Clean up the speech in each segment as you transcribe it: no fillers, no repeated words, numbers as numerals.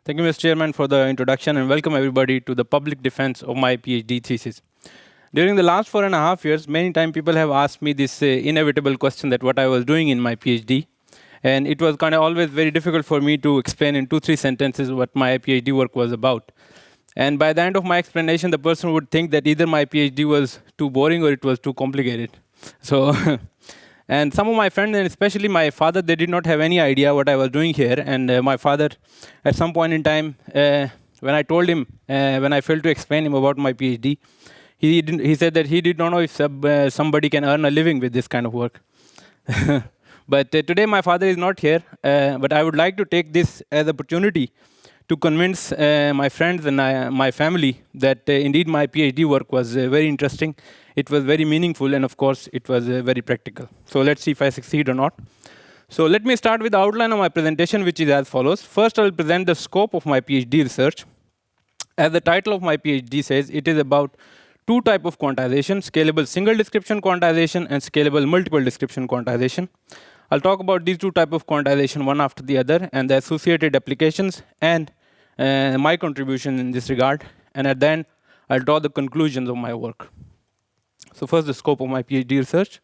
Thank you, Mr. Chairman, for the introduction, and welcome everybody to the public defense of my PhD thesis. During the last 4.5 years, many times people have asked me this inevitable question that what I was doing in my PhD. And it was kind of always very difficult for me to explain in 2-3 sentences what my PhD work was about. And by the end of my explanation, the person would think that either my PhD was too boring or it was too complicated. So, and some of my friends, and especially my father, they did not have any idea what I was doing here. And my father, at some point in time, when I told him, when I failed to explain him about my PhD, he said that he did not know if somebody can earn a living with this kind of work. But today my father is not here, but I would like to take this as an opportunity to convince my friends and my family that indeed my PhD work was very interesting, it was very meaningful, and of course it was very practical. So let's see if I succeed or not. So let me start with the outline of my presentation, which is as follows. First, I will present the scope of my PhD research. As the title of my PhD says, it is about two types of quantization: scalable single description quantization and scalable multiple description quantization. I'll talk about these two types of quantization one after the other and the associated applications and my contribution in this regard. And at the end, I'll draw the conclusions of my work. So first, the scope of my PhD research.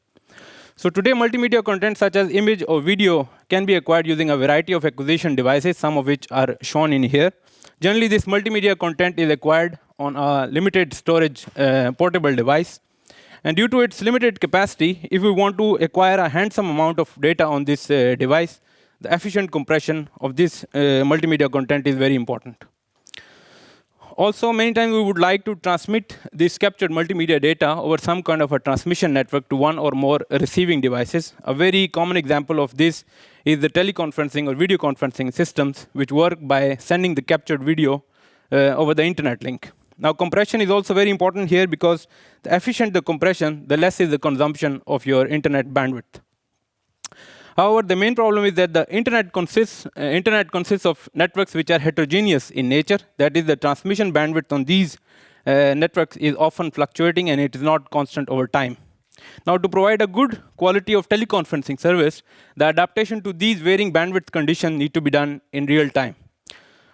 So today, multimedia content such as image or video can be acquired using a variety of acquisition devices, some of which are shown in here. Generally, this multimedia content is acquired on a limited storage portable device. And due to its limited capacity, if we want to acquire a handsome amount of data on this device, the efficient compression of this multimedia content is very important. Also, many times we would like to transmit this captured multimedia data over some kind of a transmission network to one or more receiving devices. A very common example of this is the teleconferencing or video conferencing systems, which work by sending the captured video over the internet link. Now, compression is also very important here because the efficient the compression, the less is the consumption of your internet bandwidth. However, the main problem is that the internet consists of networks which are heterogeneous in nature. That is, the transmission bandwidth on these networks is often fluctuating and it is not constant over time. Now, to provide a good quality of teleconferencing service, the adaptation to these varying bandwidth conditions need to be done in real time.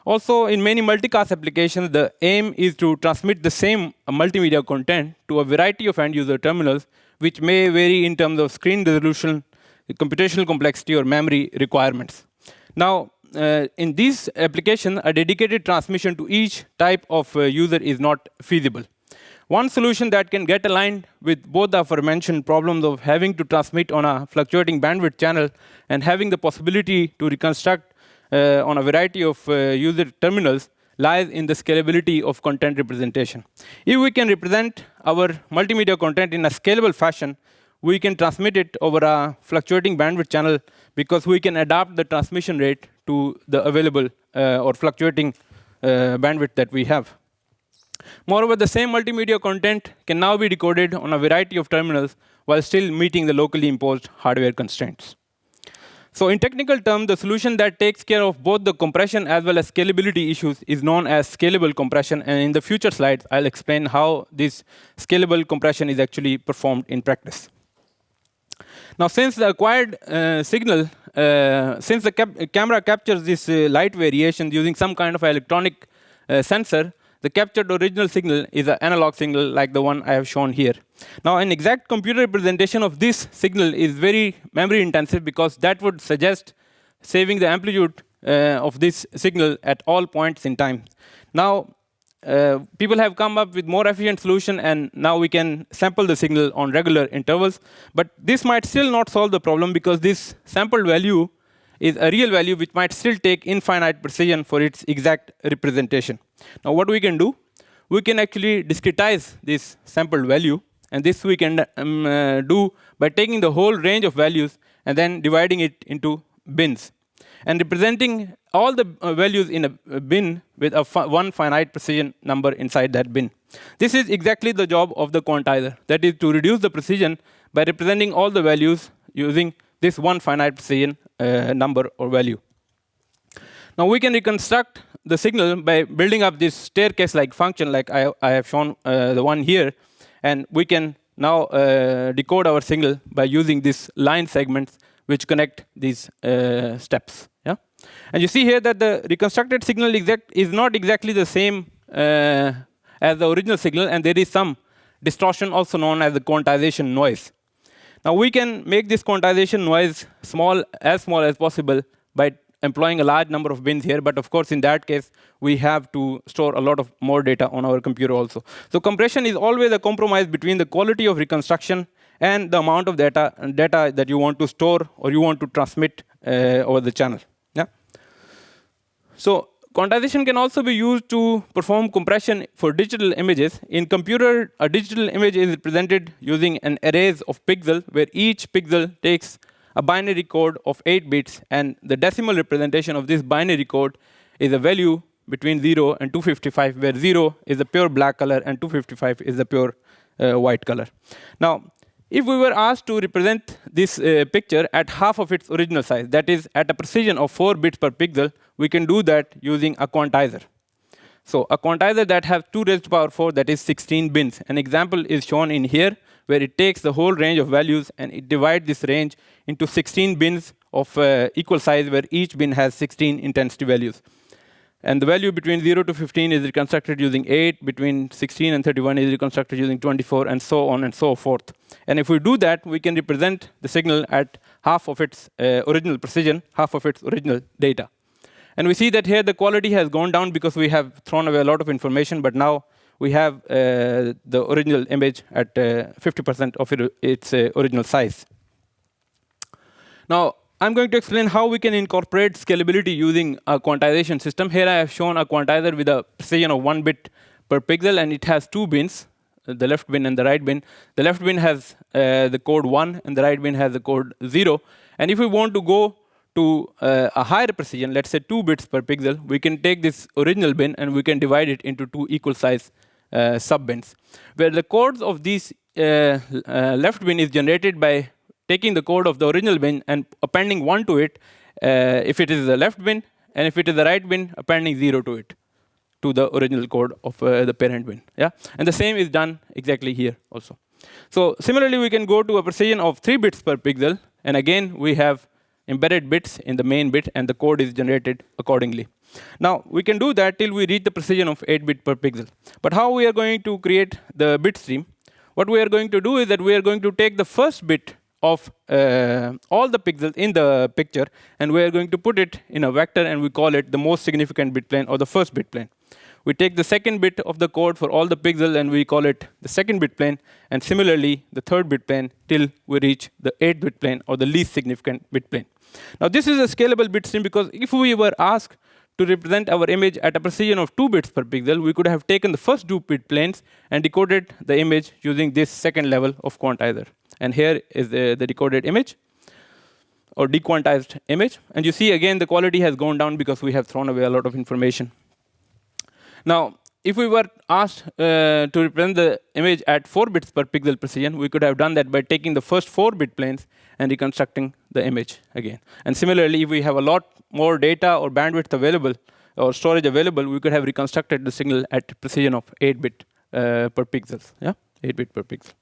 Also, in many multicast applications, the aim is to transmit the same multimedia content to a variety of end-user terminals, which may vary in terms of screen resolution, computational complexity, or memory requirements. Now, in this application, a dedicated transmission to each type of user is not feasible. One solution that can get aligned with both the aforementioned problems of having to transmit on a fluctuating bandwidth channel and having the possibility to reconstruct on a variety of user terminals lies in the scalability of content representation. If we can represent our multimedia content in a scalable fashion, we can transmit it over a fluctuating bandwidth channel because we can adapt the transmission rate to the available or fluctuating bandwidth that we have. Moreover, the same multimedia content can now be decoded on a variety of terminals while still meeting the locally imposed hardware constraints. So in technical terms, the solution that takes care of both the compression as well as scalability issues is known as scalable compression. And in the future slides, I'll explain how this scalable compression is actually performed in practice. Now, since the acquired signal, since the camera captures this light variation using some kind of electronic sensor, the captured original signal is an analog signal like the one I have shown here. Now, an exact computer representation of this signal is very memory intensive because that would suggest saving the amplitude of this signal at all points in time. Now, people have come up with more efficient solution, and now we can sample the signal on regular intervals. But this might still not solve the problem because this sampled value is a real value which might still take infinite precision for its exact representation. Now, what we can do? We can actually discretize this sampled value, and this we can do by taking the whole range of values and then dividing it into bins, and representing all the values in a bin with a one finite precision number inside that bin. This is exactly the job of the quantizer, that is to reduce the precision by representing all the values using this one finite precision number or value. Now, we can reconstruct the signal by building up this staircase-like function like I have shown the one here, and we can now decode our signal by using these line segments which connect these steps. Yeah? And you see here that the reconstructed signal is not exactly the same as the original signal, and there is some distortion also known as the quantization noise. Now we can make this quantization noise small as possible by employing a large number of bins here, but of course in that case we have to store a lot of more data on our computer also. So compression is always a compromise between the quality of reconstruction and the amount of data that you want to store or you want to transmit over the channel. Yeah. So quantization can also be used to perform compression for digital images. In computer, a digital image is represented using an array of pixels, where each pixel takes a binary code of 8 bits, and the decimal representation of this binary code is a value between 0 and 255, where 0 is the pure black color and 255 is the pure white color. Now, if we were asked to represent this picture at half of its original size, that is at a precision of 4 bits per pixel, we can do that using a quantizer. So a quantizer that has 2 raised to power 4, that is 16 bins. An example is shown in here, where it takes the whole range of values and it divides this range into 16 bins of equal size, where each bin has 16 intensity values. And the value between 0 to 15 is reconstructed using 8, between 16 and 31 is reconstructed using 24, and so on and so forth. And if we do that, we can represent the signal at half of its original precision, half of its original data. And we see that here the quality has gone down because we have thrown away a lot of information, but now we have the original image at 50% of its original size. Now, I'm going to explain how we can incorporate scalability using a quantization system. Here I have shown a quantizer with a precision of 1 bit per pixel, and it has 2 bins, the left bin and the right bin. The left bin has the code 1, and the right bin has the code 0. And if we want to go to a higher precision, let's say 2 bits per pixel, we can take this original bin and we can divide it into 2 equal size sub-bins, where the codes of this left bin is generated by taking the code of the original bin and appending 1 to it if it is the left bin, and if it is the right bin, appending 0 to it, to the original code of the parent bin. Yeah? And the same is done exactly here also. So similarly, we can go to a precision of 3 bits per pixel, and again, we have embedded bits in the main bit, and the code is generated accordingly. Now, we can do that till we reach the precision of 8 bit per pixel. But how we are going to create the bit stream? What we are going to do is that we are going to take the first bit of all the pixels in the picture, and we are going to put it in a vector, and we call it the most significant bit plane, or the first bit plane. We take the second bit of the code for all the pixels, and we call it the second bit plane, and similarly the third bit plane till we reach the 8th bit plane, or the least significant bit plane. Now this is a scalable bit stream, because if we were asked to represent our image at a precision of 2 bits per pixel, we could have taken the first 2 bit planes and decoded the image using this second level of quantizer. And here is the decoded image, or dequantized image. And you see again the quality has gone down because we have thrown away a lot of information. Now, if we were asked to represent the image at 4 bits per pixel precision, we could have done that by taking the first 4 bit planes and reconstructing the image again. And similarly, if we have a lot more data or bandwidth available, or storage available, we could have reconstructed the signal at precision of 8 bit per pixels. Yeah, 8 bit per pixel.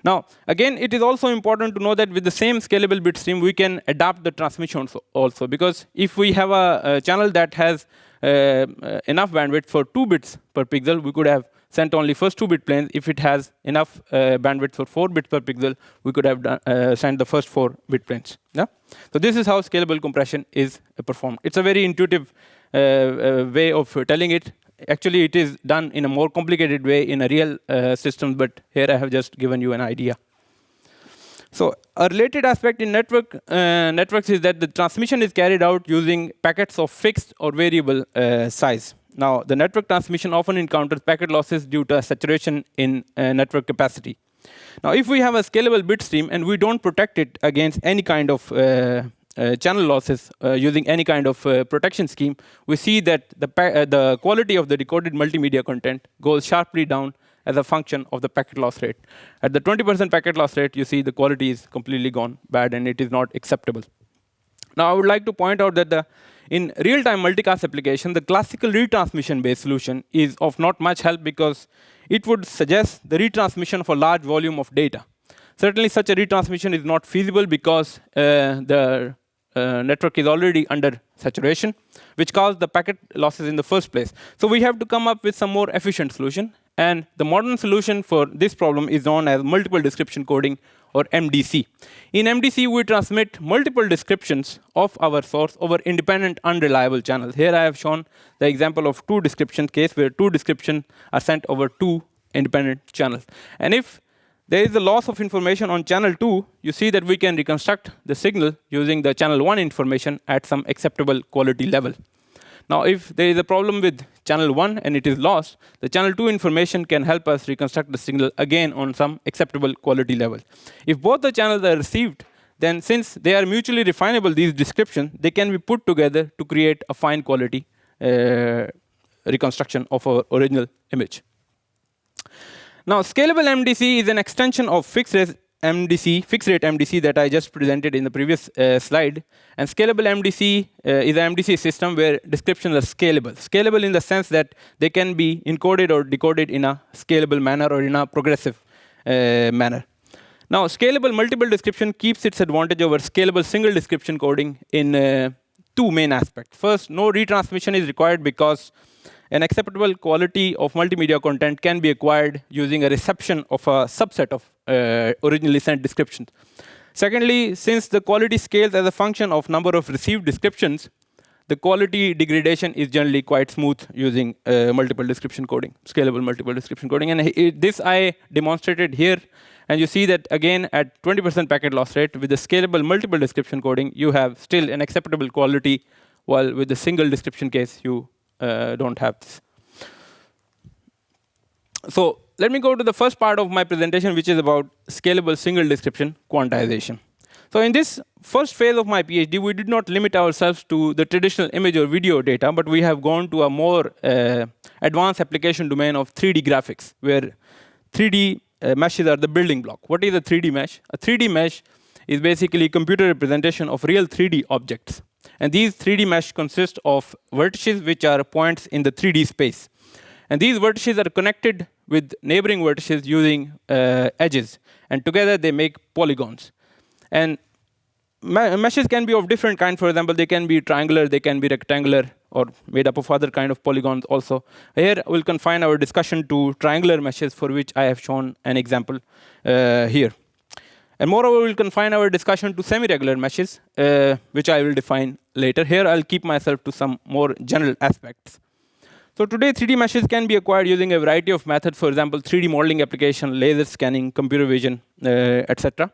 Now, again, it is also important to know that with the same scalable bit stream, we can adapt the transmission also. Because if we have a channel that has enough bandwidth for 2 bits per pixel, we could have sent only first 2 bit planes. If it has enough bandwidth for 4 bits per pixel, we could have sent the first 4 bit planes. Yeah? So this is how scalable compression is performed. It's a very intuitive way of telling it. Actually, it is done in a more complicated way in a real system, but here I have just given you an idea. So a related aspect in networks is that the transmission is carried out using packets of fixed or variable size. Now, the network transmission often encounters packet losses due to a saturation in network capacity. Now, if we have a scalable bit stream and we don't protect it against any kind of channel losses using any kind of protection scheme, we see that the quality of the decoded multimedia content goes sharply down as a function of the packet loss rate. At the 20% packet loss rate, you see the quality is completely gone bad and it is not acceptable. Now, I would like to point out that in real-time multicast application, the classical retransmission-based solution is of not much help because it would suggest the retransmission of a large volume of data. Certainly, such a retransmission is not feasible because the network is already under saturation, which caused the packet losses in the first place. So we have to come up with some more efficient solution. And the modern solution for this problem is known as multiple description coding, or MDC. In MDC, we transmit multiple descriptions of our source over independent, unreliable channels. Here I have shown the example of two description case where two descriptions are sent over two independent channels. And if there is a loss of information on channel 2, you see that we can reconstruct the signal using the channel 1 information at some acceptable quality level. Now, if there is a problem with channel 1 and it is lost, the channel 2 information can help us reconstruct the signal again on some acceptable quality level. If both the channels are received, then since they are mutually refinable, these descriptions, they can be put together to create a fine quality reconstruction of our original image. Now, scalable MDC is an extension of fixed rate MDC that I just presented in the previous slide. And scalable MDC is an MDC system where descriptions are scalable. Scalable in the sense that they can be encoded or decoded in a scalable manner or in a progressive manner. Now, scalable multiple description keeps its advantage over scalable single description coding in two main aspects. First, no retransmission is required because an acceptable quality of multimedia content can be acquired using a reception of a subset of originally sent descriptions. Secondly, since the quality scales as a function of number of received descriptions, the quality degradation is generally quite smooth using multiple description coding, scalable multiple description coding. And this I demonstrated here. And you see that, again, at 20% packet loss rate, with the scalable multiple description coding, you have still an acceptable quality, while with the single description case, you don't have this. So let me go to the first part of my presentation, which is about scalable single description quantization. So in this first phase of my PhD, we did not limit ourselves to the traditional image or video data, but we have gone to a more advanced application domain of 3D graphics, where 3D meshes are the building block. What is a 3D mesh? A 3D mesh is basically a computer representation of real 3D objects. And these 3D mesh consist of vertices, which are points in the 3D space. And these vertices are connected with neighboring vertices using edges. And together, they make polygons. And meshes can be of different kinds. For example, they can be triangular, they can be rectangular, or made up of other kind of polygons also. Here, we'll confine our discussion to triangular meshes, for which I have shown an example here. And moreover, we'll confine our discussion to semi-regular meshes, which I will define later. Here, I'll keep myself to some more general aspects. So today, 3D meshes can be acquired using a variety of methods. For example, 3D modeling application, laser scanning, computer vision, etc.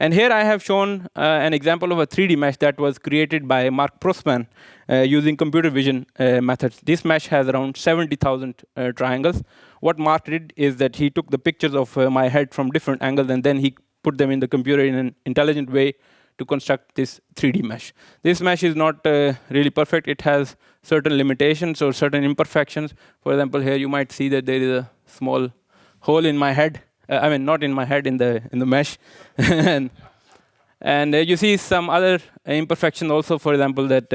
And here I have shown an example of a 3D mesh that was created by Mark Prosman using computer vision methods. This mesh has around 70,000 triangles. What Mark did is that he took the pictures of my head from different angles, and then he put them in the computer in an intelligent way to construct this 3D mesh. This mesh is not really perfect. It has certain limitations or certain imperfections. For example, here you might see that there is a small hole in my head. I mean, not in my head, in the mesh. and you see some other imperfection also. For example, that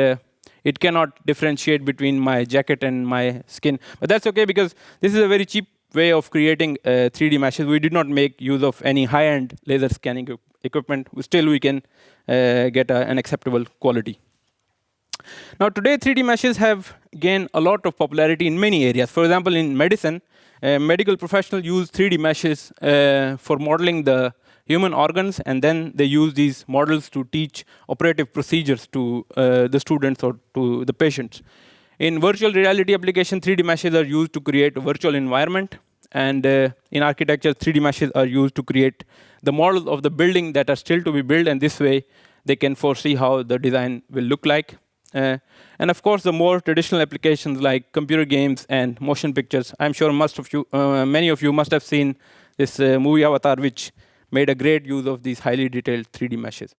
it cannot differentiate between my jacket and my skin. But that's OK, because this is a very cheap way of creating 3D meshes. We did not make use of any high-end laser scanning equipment. Still, we can get an acceptable quality. Now, today, 3D meshes have gained a lot of popularity in many areas. For example, in medicine, medical professionals use 3D meshes for modeling the human organs, and then they use these models to teach operative procedures to the students or to the patients. In virtual reality application, 3D meshes are used to create a virtual environment. And in architecture, 3D meshes are used to create the models of the building that are still to be built. And this way, they can foresee how the design will look like. And of course, the more traditional applications like computer games and motion pictures. I'm sure many of you must have seen this movie Avatar, which made a great use of these highly detailed 3D meshes.